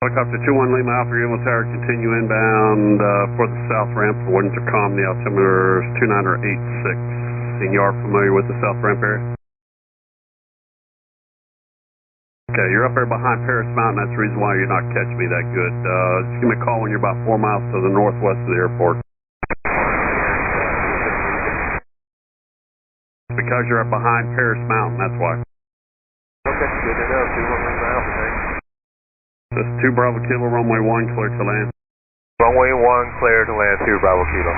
Helicopter 21 Lima Alpha, you're able to tower, continue inbound for the south ramp for intercom. The altimeter is 2986. And you are familiar with the south ramp area? Okay, you're up there behind Paris Mountain. That's the reason why you're not catching me that good. Just give me a call when you're about 4 miles to the northwest of the airport. Because you're up behind Paris Mountain, that's why. Okay, good to know. 21 Lima Alpha, thanks. This is 2 Bravo Kilo, runway 1, clear to land. Runway 1, clear to land, 2 Bravo Kilo.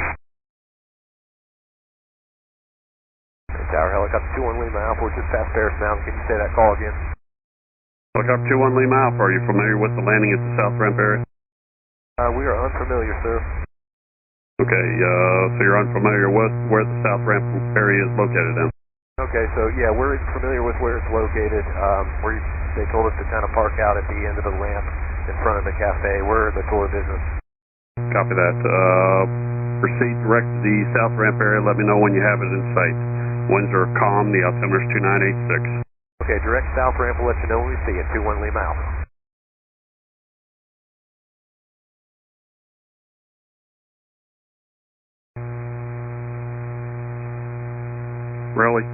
Tower Helicopter 21 Lima Alpha, we're just past Paris Mountain. Can you say that call again? Helicopter 21 Lima Alpha, are you familiar with the landing at the south ramp area? We are unfamiliar, sir. Okay, so you're unfamiliar with where the south ramp area is located in? Okay, so yeah, we're familiar with where it's located. They told us to kind of park out at the end of the ramp in front of the cafe. We're the tour business. Copy that. Proceed direct to the south ramp area. Let me know when you have it in sight. Winds are calm. The altimeter is 2986. Okay, direct south ramp will let you know when we see it. 21 Lima Alpha. Really?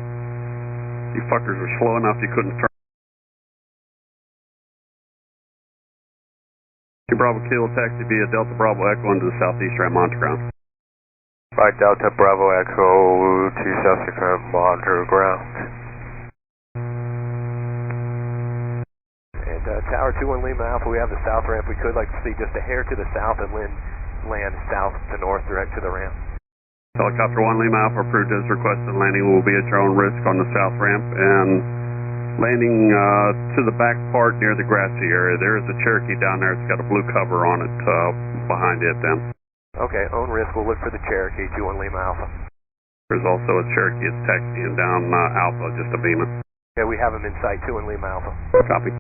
You fuckers were slow enough you couldn't turn. 2 Bravo Kilo, taxi via Delta Bravo Echo into the southeast ramp monitor ground. Right, Delta Bravo Echo to southeast ramp monitor ground. And Tower 21 Lima Alpha, we have the south ramp. We could like to see just a hair to the south and land south to north direct to the ramp. Helicopter 1 Lima Alpha, approved as requested. Landing will be at your own risk on the south ramp and landing to the back part near the grassy area. There is a Cherokee down there. It's got a blue cover on it behind it then. Okay, own risk. We'll look for the Cherokee 21 Lima Alpha. There's also a Cherokee. It's taxiing down Alpha, just a beam it. Okay, we have him in sight 21 Lima Alpha. Copy.